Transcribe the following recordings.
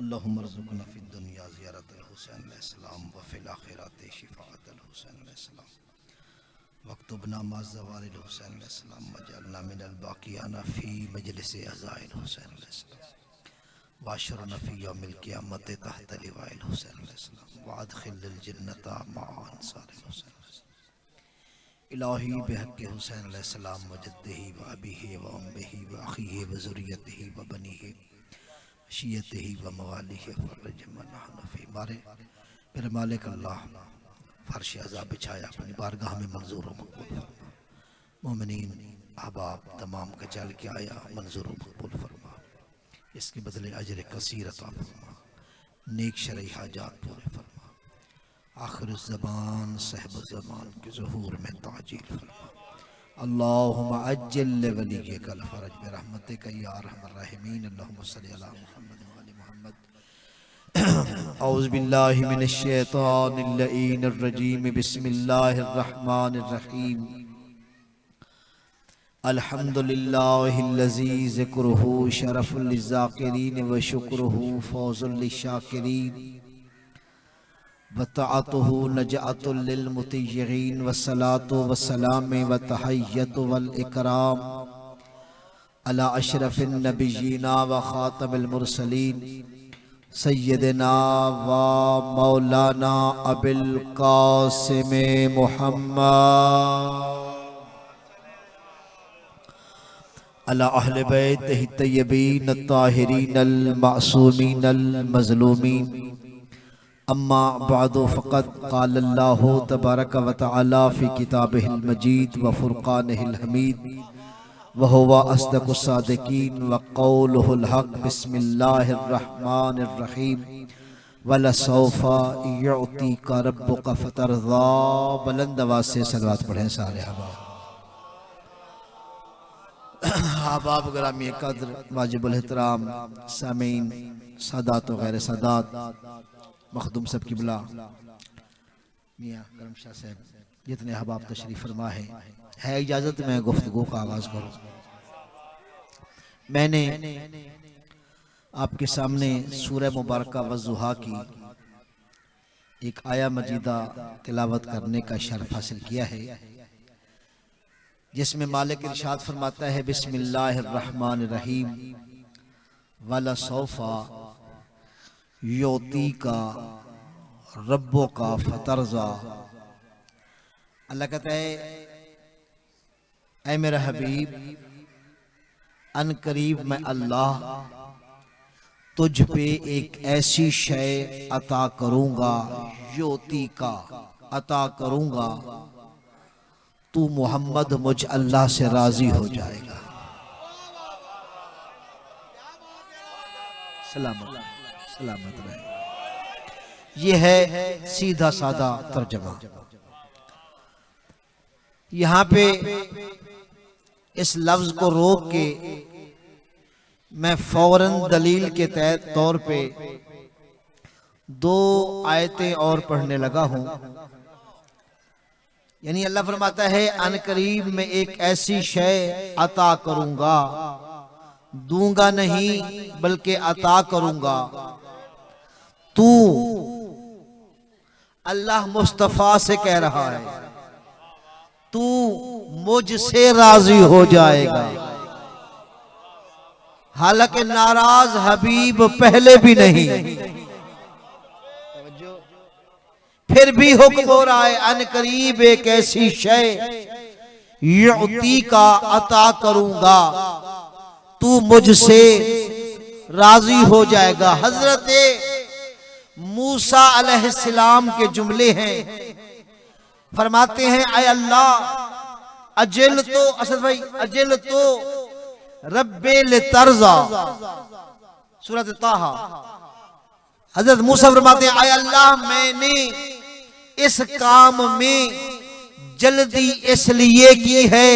अल्लाहुम्मा रज़ुक़ना फ़िद दुनिया ज़ियारतल हुसैन अलैहिस्सलाम व फ़िल आख़िरति शिफ़ाअतल हुसैन अलैहिस्सलाम वक्तुबना मा ज़वारिल हुसैन अलैहिस्सलाम वजअलना मिनल बाक़ियाना फ़ी मजलिसि अज़ाइल हुसैन अलैहिस्सलाम वाशरना फ़ी यौमिल क़ियामति तहत लिवाइल हुसैन अलैहिस्सलाम वअदख़िलनिल जन्नता मअ अंसारिल हुसैन इलाही बिहक़्क़ि हुसैन अलैहिस्सलाम व जद्दिही व अबीही व उम्मिही व अख़ीही व ज़ुर्रियतिही व बनीही शियतिही व मवालिही फ़र्रज मा नहनु फ़ी। मेरे मालिक अल्लाह फर्श अज़ा बिछाया अपनी बारगाह में मंजूर व मकबूल फरमा। मोमिनीन अहबाब तमाम का चल के आया मंजूर व मकबूल फरमा। इसके बदले अजर कसीर अता फरमा, नेक शरई हाजात पूरे फरमा। आखिर ज़बान साहिब ज़मान के ज़हूर में ताजील फरमा। अल्लाहुम्मा अज्जिल वलिय्यकल फ़रज बिरहमतिका या अरहमर राहिमीन। अल्लाहुम्मा सल्लि अला मुहम्मद व आलि मुहम्मद। औज़ु बिल्लाहि मिनश शैतानिर लईनिर रजीम। बिस्मिल्लाहिर रहमानिर रहीम। अल्हम्दुलिल्लाहिल्लज़ी ज़िक्रुहु शरफ़ुल लिज़्ज़ाकिरीन व शुक्रुहु फ़ौज़ुल लिश्शाकिरीन व तआतुहु नजअतुल लिल मुतिय्यीन वस्सलातु वस्सलाम व तहय्यतु वल इकराम अला अशरफिन नबिय्यीना व खातमिल मुरसलीन सय्यदना व मौलाना अबिल कासिम मुहम्मद अला अहले बैतिही तय्यबीन अत्ताहिरीन अल मासूमीन अल मज़लूमीन। अम्मा बादु फ़क़द क़ालल्लाहु तबारक व तआला फ़ी किताबिहिल मजीद व फ़ुरक़ानिहिल हमीद व हुवा अस्दक़ुस सादिक़ीन व क़ौलुहुल हक़। बिस्मिल्लाहिर रहमानिर रहीम। वलसौफ़ा युअतीका रब्बुका फ़तरज़ा। बुलंद आवाज़ से सलवात पढ़ें सारे अहबाब गिरामी क़द्र वाजिबुल एहतराम सामीन सादात व गैर सादात मखदूम सब किबला मियाँ करम शाह साहब जितने अहबाब तशरीफ़ फरमा है इजाज़त में गुफ्तगू का आगाज़ करूँ। मैंने आपके सामने सूरह मुबारका वज़ुहा की एक आया मजीदा तिलावत करने का शर्फ हासिल किया है, जिसमें मालिक इरशाद फरमाता है बिस्मिल्लाहिर रहमानिर रहीम। वला सौफा युअतीका रब्बुका फतरज़ा। अल्लाह कहता है ऐ मेरा हबीब अन करीब मैं अल्लाह तुझ पे एक ऐसी शय अता करूंगा, युअतीका अता करूंगा, तू मोहम्मद मुझ अल्लाह से राजी हो जाएगा। सलामत सलामत रहे। ये है सीधा सादा तर्जमा। यहाँ पे इस लफ्ज को रोक के मैं फौरन दलील के तौर पे दो आयतें और पढ़ने लगा हूं। यानी अल्लाह फरमाता है अनकरीब में एक ऐसी शय अता करूंगा, दूंगा नहीं बल्कि अता करूंगा। तू अल्लाह मुस्तफा से कह रहा है तू मुझसे राजी हो जाएगा। हालांकि नाराज हबीब पहले भी नहीं, फिर भी हुक्म हो रहा है अनकरीब एक ऐसी शय युअतीका अता करूंगा, तू मुझसे राजी हो जाएगा। हजरत मूसा अलैहिस्सलाम के जुमले हैं। फरमाते हैं ऐ अल्लाह अजल तो असद भाई अजल तो रब्बिल तर्जा सूरत ताहा। हजरत मूसा फरमाते हैं ऐ अल्लाह मैंने इस काम में जल्दी इसलिए की है,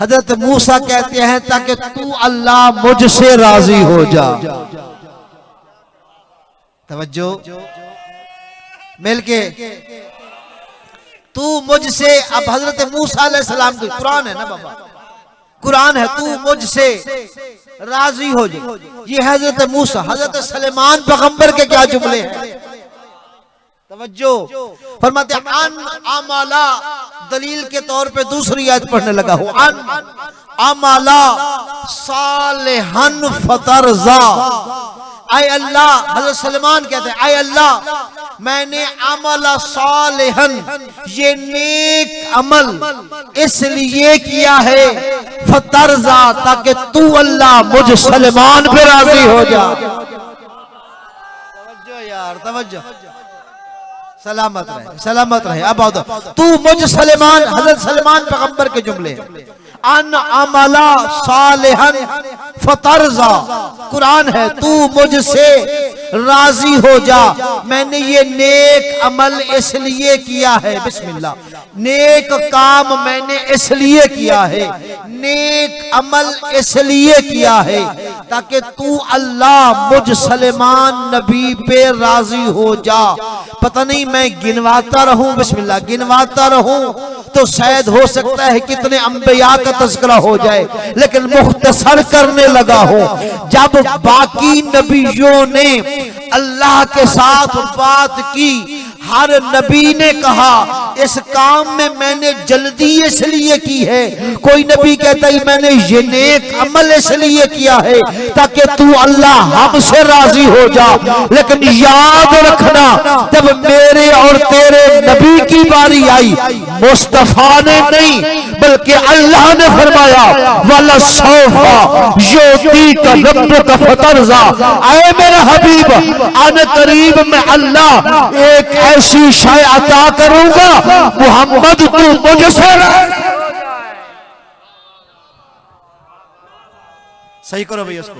हजरत मूसा कहते हैं ताकि तू अल्लाह मुझसे राजी हो जा। तवज्जो मिलके तू मुझसे। अब हजरत मूसा अलैहिस्सलाम की कुरान है ना बाबा, कुरान है, तू मुझसे राजी हो जाए। ये हजरत मूसा, हजरत सलेमान पैगंबर के क्या जुमले हैं। तवज्जो फरमाते अन अमाला, दलील के तौर पे दूसरी आयत पढ़ने लगा हूं। अन अमाला सालिहन फतरजा, आय अल्लाह, हजरत सलेमान कहते हैं आय अल्लाह मैंने अमला सालिहन, ये नेक अमल इसलिए किया है, फतरजा, ताकि तू अल्लाह मुझ सलेमान पे राजी हो जा। तवज्जो यार, तवज्जो, सलामत रहे, सलामत रहे। अब आओ, तू मुझ सलेमान, हजरत सलेमान पैगंबर के जुमले। अन अमला सालिहन फतरजा, कुरान है, तू मुझसे राजी हो जा, मैंने ये नेक अमल इसलिए किया है, बिस्मिल्लाह, नेक काम मैंने इसलिए किया है, नेक अमल इसलिए किया है ताकि तू अल्लाह मुझ सलेमान नबी पे राजी हो जा। पता नहीं मैं गिनवाता रहूं, बिस्मिल्लाह, गिनवाता रहूं तो शायद हो सकता है कितने अंबिया का तज़किरा हो जाए, लेकिन मुख्तसर करने लगा हूं। जब बाकी नबियों ने अल्लाह के साथ बात की, हर नबी ने कहा इस काम में मैंने जल्दी इसलिए की है, कोई नबी कहता है मैंने ये नेक अमल इसलिए किया है ताकि तू अल्लाह हमसे राजी हो जा। लेकिन याद रखना, जब मेरे और तेरे नबी की बारी आई, मुस्तफा ने नहीं बल्कि अल्लाह ने फरमाया वाला सौफा योती का रब का फतरजा, आए मेरा हबीब, अन करीब में अल्लाह एक ऐसी शय अता करूंगा, मोहम्मद तू मुझसे सही करो भैया उसको।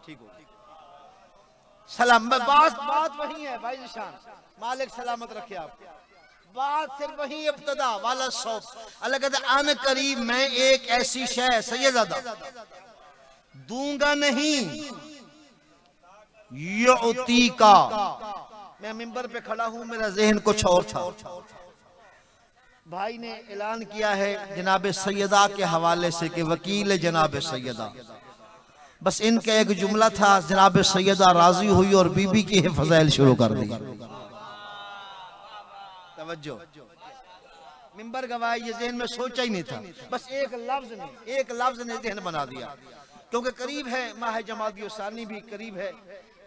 ठीक हो, सलाम, बात वही है भाई निशान, मालिक सलामत रखे आप, बात सिर्फ वही इब्तदा वाला सौफ। अल्लाह कहता है अन करीब मैं एक ऐसी शय सैयदा दूंगा नहीं, युती का। मैं मिंबर पे खड़ा हूं, मेरा ज़हन कुछ और था। भाई ने ऐलान किया है जनाब सैयदा के हवाले से कि वकील जनाब सैयदा, बस इनका एक जुमला था, जनाब सैयदा राजी हुई और बीबी की फज़ाइल शुरू कर दी। तवज्जो, मिंबर गवाही, ये ज़हन में सोचा ही नहीं था, बस एक लफ्ज ने ज़हन बना दिया। क्योंकि करीब है माह जमादिल सानी भी करीब है,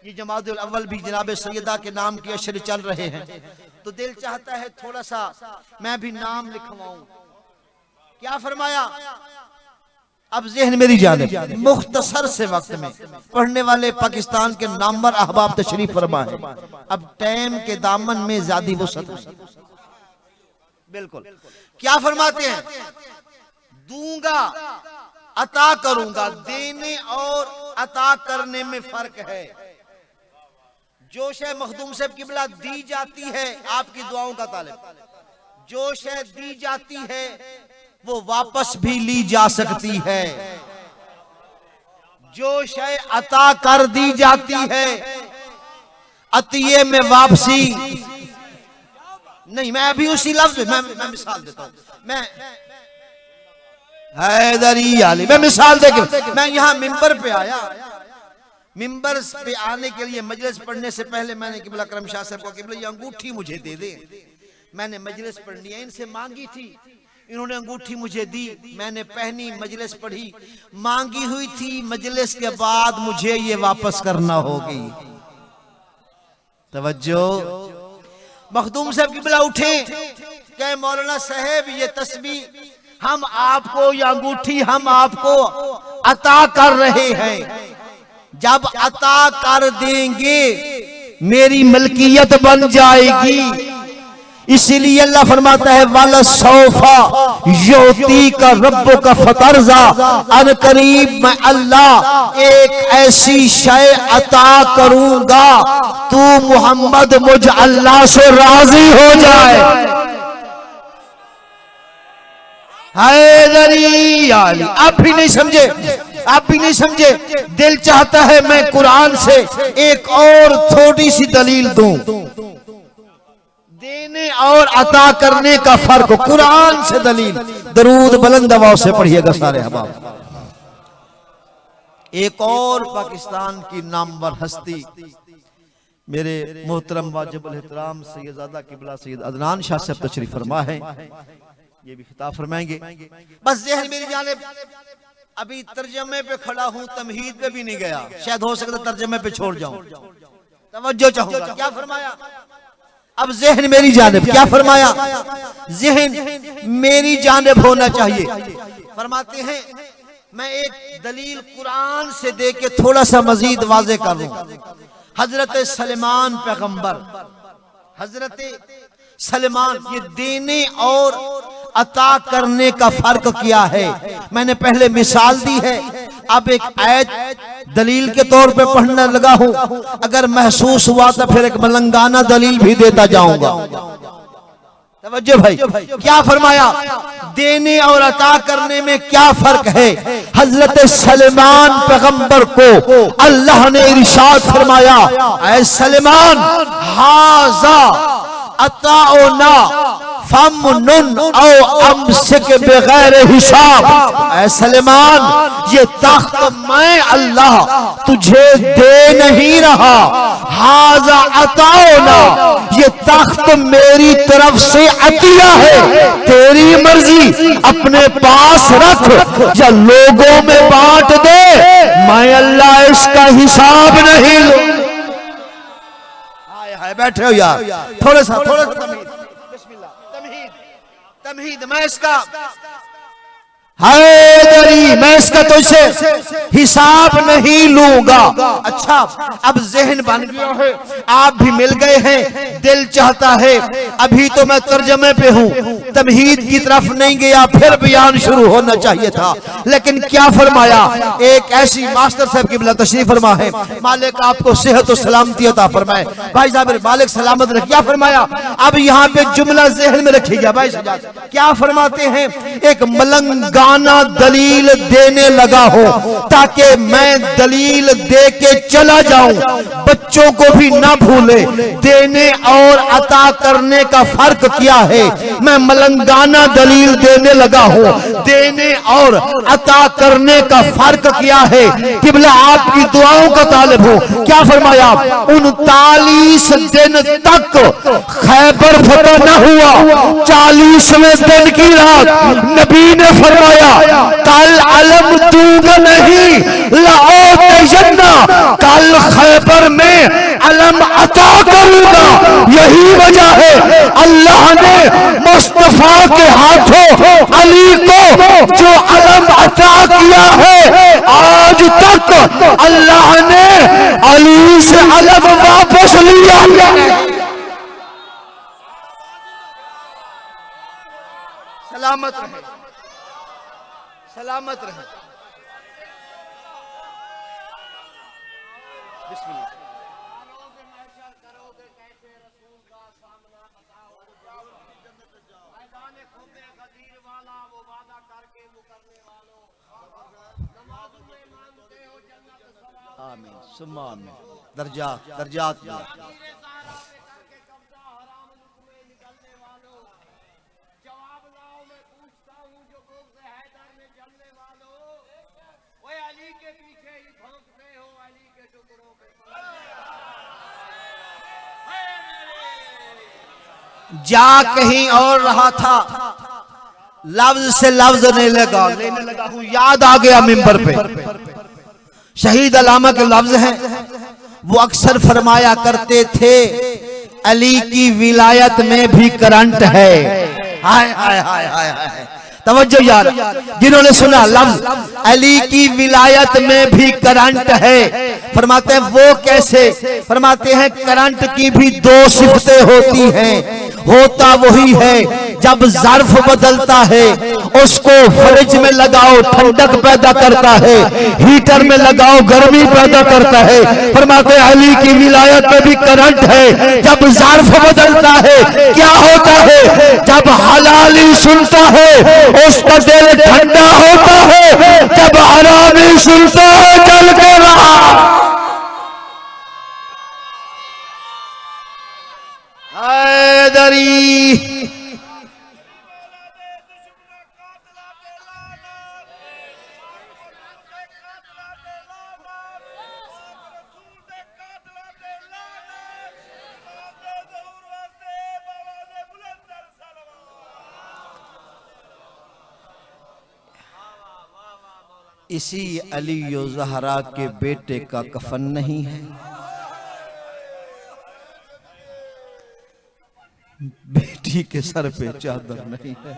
ये जमादिल अव्वल भी जनाब सैयदा के नाम के अशर चल रहे हैं, तो दिल चाहता है थोड़ा सा मैं भी नाम लिखवाऊं। क्या फरमाया, अब ज़हन मेरी जानिब, मुख्तसर से वक्त में पढ़ने वाले पाकिस्तान के नामवर अहबाब तशरीफ फरमा है, अब टाइम के दामन में ज़्यादा वसअत बिल्कुल। क्या फरमाते हैं, दूंगा अता करूंगा, देने और अता करने में फर्क है। जो शय मखदूम साहब किबला दी जाती है आपकी दुआओं का तालिब, जो शय दी जाती है वो वापस भी ली जा सकती है, जो शय अता कर दी जाती है अतिये में वापसी नहीं। मैं अभी उसी लफ्ज मैं मिसाल देता हूं, मैं हैदरी आली, मैं मिसाल देकर मैं यहाँ मिंबर पे आया, मिंबर पे आने के लिए मजलिस पढ़ने से पहले मैंने किबला करम शाह साहब को किबला ये अंगूठी मुझे दे दे, मैंने मजलिस पढ़नी है, इनसे मांगी थी, इन्होंने अंगूठी मुझे दी, मैंने पहनी, मजलिस पढ़ी, मांगी हुई थी, मजलिस के बाद मुझे ये वापस करना होगी। तवज्जो, मखदूम साहब किबला उठे, कहे मौलाना साहब ये तस्बीह हम आपको, या अंगूठी हम आपको अता कर रहे हैं, जब अता कर देंगे मेरी मलकियत बन जाएगी। इसीलिए अल्लाह फरमाता है वाला सौफा योती का रब्बो का फतरजा, अन करीब मैं अल्लाह एक ऐसी शय अता करूंगा तू मोहम्मद मुझ अल्लाह से राजी हो जाए। हैदरी आली, आप भी नहीं समझे, आप भी नहीं समझे। दिल चाहता है मैं कुरान से एक और थोड़ी सी दलील दूं। और अता करने का फर्क, कुरान से दलील। दरूद बुलंद आवाज से पढ़िएगा सारे अहबाब। एक और पाकिस्तान की नामवर हस्ती मेरे मोहतरम वाजिबुल एहतराम सैयदजादा किबला सैयद अदनान शाह साहब तशरीफ फरमा है, ये भी खिताब फरमाएंगे। बस ज़हन मेरी जानिब, अभी तर्जमे पे खड़ा हूं, तमहीद पे भी नहीं गया, शायद हो सकता तर्जमे पे छोड़ जाऊं। तवज्जो चाहूंगा, क्या फरमाया? अब ज़हन मेरी जानिब, क्या फरमाया? ज़हन मेरी जानिब होना चाहिए। फरमाते हैं, मैं एक दलील कुरान से दे के थोड़ा सा मजीद वाज़े कर दूं। हजरत सलेमान पैगंबर, हजरत सलेमान, ये देने और अता करने का फर्क क्या है मैंने पहले मिसाल दी है। अब एक आयत दलील के तौर पे पढ़ने लगा हूं, अगर महसूस हुआ तो फिर एक मलंगाना दलील भी देता जाऊंगा। तवज्जो भाई, क्या फरमाया? देने और अता करने में क्या फर्क है? हजरत सलेमान पैगंबर को अल्लाह ने इरशाद फरमाया, ऐ सलेमान, हाजा अताओना फमनुन औ अमसिक बगैर हिसाब। ऐ सलेमान, ये तख्त मैं अल्लाह तुझे दे नहीं रहा। हाजा अताओना, ये तख्त मेरी तरफ से अतिया है, तेरी मर्जी, अपने पास रख या लोगों में बांट दे, मैं अल्लाह इसका हिसाब नहीं लूं। बैठे हो यार, थोड़ा सा तमहीद, मैं इसका हैदरी, मैं इसका तुझसे हिसाब नहीं लूंगा। अच्छा, अब ज़हन बन गया है, आप भी मिल गए हैं, दिल चाहता है, अभी तो मैं तर्जमे पे हूं, तमहीद की तरफ नहीं गया, फिर बयान शुरू होना चाहिए था। लेकिन क्या फरमाया? एक ऐसी मास्टर साहब की बिला तशरीफ फरमा है, मालिक आपको सेहत और सलामती अता फरमाए। भाई साहब मालिक सलामत रखे। क्या फरमाया? अब यहाँ पे जुमला ज़हन में रखिएगा भाई साहब, क्या फरमाते हैं? एक मलंगा दलील देने लगा हो ताकि मैं दलील दे के चला जाऊं, बच्चों को भी ना भूले। देने और अता करने का फर्क क्या है? मैं मलंगाना दलील देने लगा हूं। देने और अता करने का फर्क क्या है? किबला आपकी दुआओं का तालिब हो। क्या फरमाया? 39 दिन तक खैबर फतह न हुआ, 40वें दिन की रात नबी ने फरमाया, कल अलम दूंगा नहीं, लाओ तयन्ना, कल खैबर में अलम अता करूंगा। यही वजह है अल्लाह ने मुस्तफा के हाथों अली को जो अलम अता किया है, आज तक अल्लाह ने अली से अलम वापस लिया। सलामत रहे, सलामत रहे। बिस्मिल्लाह। आमीन सुम्मा आमीन। दर्जात में जा कहीं और रहा था, लफ्ज से लफ्ज लेने लगा हूं, याद आ गया मिंबर पे शहीद अलामा के लफ्ज हैं। वो अक्सर फरमाया करते थे, अली की विलायत में भी करंट है। हाय हाय हाय हाय हाय, तवज्जो यार, जिन्होंने सुना लफ्ज अली की विलायत में भी करंट है, फरमाते हैं वो कैसे? फरमाते हैं करंट की भी दो सिफतें होती हैं। होता वही है जब ज़र्फ बदलता है, उसको फ्रिज में लगाओ ठंडक पैदा करता है, हीटर में लगाओ गर्मी पैदा करता है। फरमाते हैं अली की विलायत में भी करंट है। जब ज़र्फ बदलता है क्या होता है? जब हलाली सुनता है उसका दिल ठंडा होता है, जब हरामी सुनता है जल के रहा। हैदरी इसी अली ज़हरा के बेटे का कफन नहीं है, बेटी के सर पे चादर नहीं है।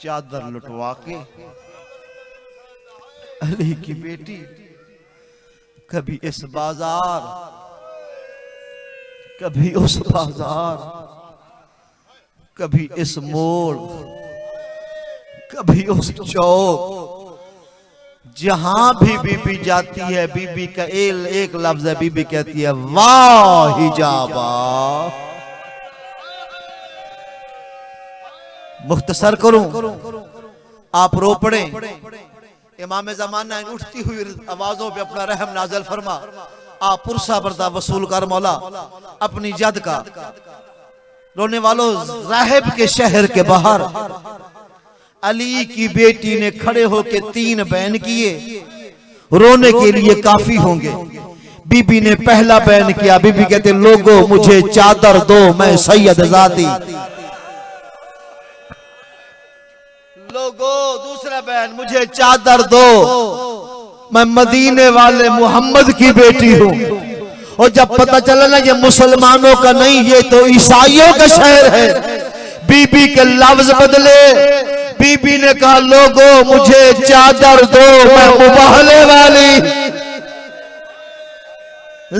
चादर लुटवा के अली की बेटी कभी इस बाजार, कभी उस बाजार, कभी इस मोड़, कभी उस चौक, जहां भी बीबी जाती है, बीबी का एक लफ्ज है, बीबी कहती है वाह हिजाबा। मुख्तसर करूं, आप रो पड़े। इमाम ज़माना उठती हुई आवाजों पे अपना रहम नाज़िल फरमा। आप पुरसा बरदा वसूल कर मौला अपनी जद का। रोने वालों, राहिब के शहर के बाहर अली की बेटी ने खड़े होके 3 बैन किए, रोने के लिए काफी होंगे। बीबी ने पहला बैन किया। बीबी कहते लोगों मुझे चादर दो, मैं सैयद ज़ादी। लोगों दूसरा बैन, मुझे चादर दो, मैं मदीने वाले मोहम्मद की बेटी हूं। और जब पता चला ना ये मुसलमानों का नहीं, ये तो ईसाइयों का शहर है, बीबी के लफ्ज बदले। बीबी ने कहा लोगों मुझे चादर दो, मैं मुबाहले वाली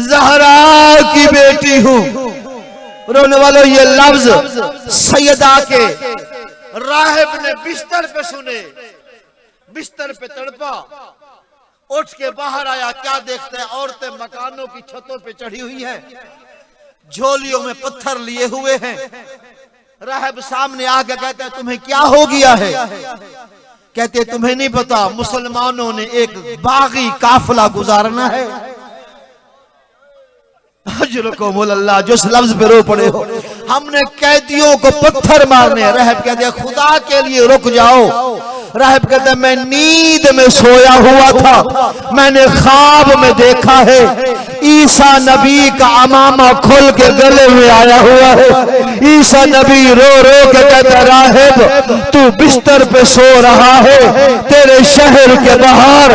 ज़हरा की बेटी हूं। रोने वालों, ये लफ्ज सैयदा के राहिब ने बिस्तर पे सुने, बिस्तर पे तड़पा, उठ के बाहर आया। क्या देखते हैं, औरतें मकानों की छतों पे चढ़ी हुई हैं, झोलियों में पत्थर लिए हुए हैं। राहिब सामने आके कहते हैं तुम्हें क्या हो गया है? कहते तुम्हें नहीं पता, मुसलमानों ने एक बागी काफिला गुजारना है। अल्लाह, जिस लफ्ज पे रो पड़े हो, हमने कैदियों को पत्थर मारने। राहिब कहते खुदा के लिए रुक जाओ। राहिब कहते मैं नींद में सोया हुआ था, मैंने ख्वाब में देखा है ईसा नबी का अमामा खुल के गले में आया हुआ है। ईसा नबी रो रो के कहता राहिब तू बिस्तर पे सो रहा है, तेरे शहर के बाहर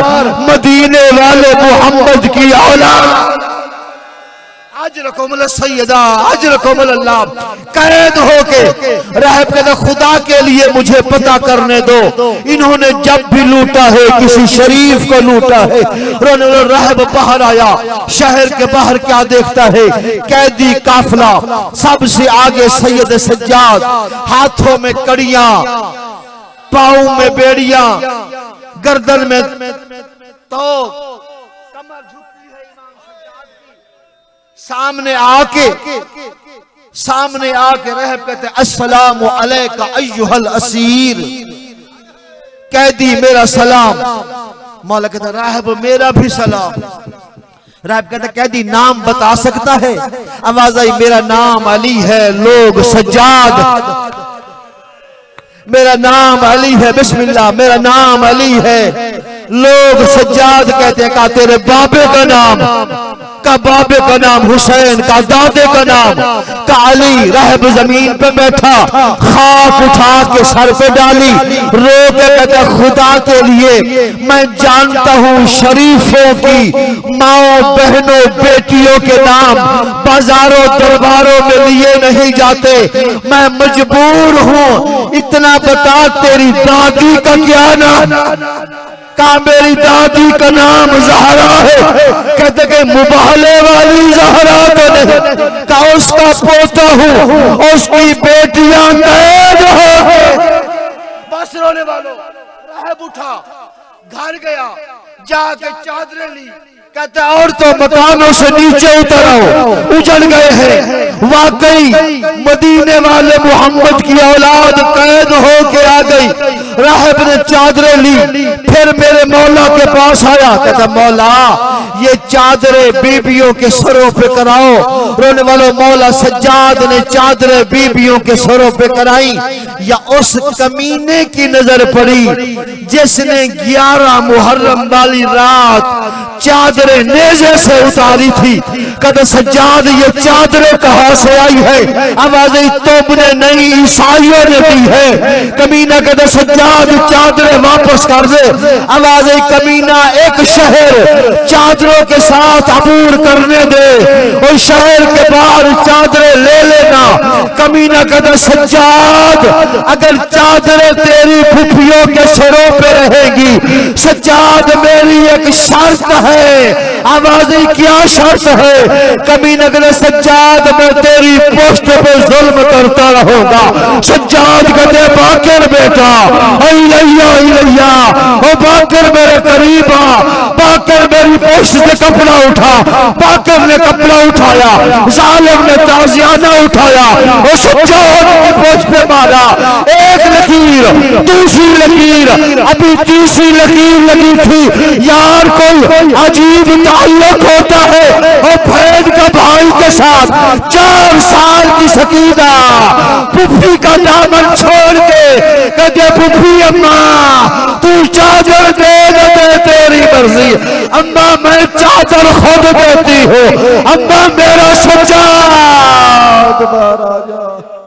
मदीने वाले मोहम्मद की औलाद अजरकुमुल सैयदा अजरकुमुल अल्लाह कैद होके। राहिब कहता खुदा के लिए मुझे पता करने दो, इन्होंने जब भी लूटा है किसी शरीफ को लूटा है। रोने राहिब बाहर आया। शहर के बाहर क्या देखता है? कैदी काफिला, सबसे आगे सैयद सज्जाद, हाथों में कड़ियां, पाँव में बेड़ियां, गर्दन में तो सामने आके राहिब कहते अस्सलामु अलैका अय्युहल असीर। कैदी मेरा सलाम। मौला कहता राहिब मेरा भी सलाम। राहिब कहता कैदी नाम बता सकता है? आवाज आई मेरा नाम अली है, लोग सज्जाद। मेरा नाम अली है, बिस्मिल्लाह, मेरा नाम अली है, लोग सज्जाद कहते हैं। कहा तेरे बाबे का नाम? का बाबे का नाम हुसैन, का दादे का नाम? का अली। राहिब जमीन पे बैठा, खाक उठा के सर पे डाली, रो के कहता खुदा के लिए मैं जानता हूँ शरीफों की माओ बहनों बेटियों के नाम बाजारों दरबारों में लिए नहीं जाते, मैं मजबूर हूँ। इतना बता तेरी दादी का क्या नाम? का मेरी दादी का नाम ज़हरा है। कहते कि मुबाहले वाली ज़हरा तो नहीं, का उसका पोता हूँ, उसकी बेटियां कैद है। बस रोने वालों, राहिब उठा, घर गया, जाके चादरें ली। कहता और तो मकानों से नीचे उतर आओ, उजड़ गए हैं। वाकई मदीने वाले मोहम्मद की औलाद कैद होके आ गई। राहिब ने चादरें ली, फिर मेरे मौला के पास आया। कहता मौला ये चादरें बीबियों के सरों पे कराओ। रोने वालों, मौला सज्जाद ने चादरें बीबियों के सरों पे कराई। या उस कमीने की नजर पड़ी जिसने 11 मुहर्रम वाली रात चादरें नेज़े से उतारी थी। कहते सज्जाद ये चादरें कहां से आई है? आवाज़ तुमने नहीं, ईसाइयों ने दी है। कमीना कहते सज्जाद चादरें वापस कर दे। आवाज़ कमीना एक शहर चादरों के साथ अबूर करने दे और शहर के बाहर चादरें ले लेना। कमीना कहते सज्जाद अगर चादरें तेरी फुफियों के सिरों पे रहेगी, सज्जाद मेरी एक शर्त है। आवाज़ क्या शर्त है? कमीना कहते सज्जाद मैं तेरी पोस्ट पे जुल्म करता रहूंगा। सज्जाद कहते बाकर बेटा इलैया ओ बाकर मेरे करीब आ। बाकर मेरी पोस्ट से कपड़ा उठा। बाकर ने कपड़ा उठाया, जालिम ने ताजियाना उठाया और सज्जाद की पोस्ट पे मारा। एक लकीर, दूसरी लकीर, अभी तीसरी लकीर लगी थी। यार कोई अजीब ताल्लुक होता है और फैद का भाई के साथ 4 साल की सकीना पुप्पी का दामन छोड़ के कहते पुप्पी अम्मा तू चादर दे दे तेरी मर्जी। अम्मा मैं चादर खुद देती हूँ। अम्मा मेरा सज्जाद महाराजा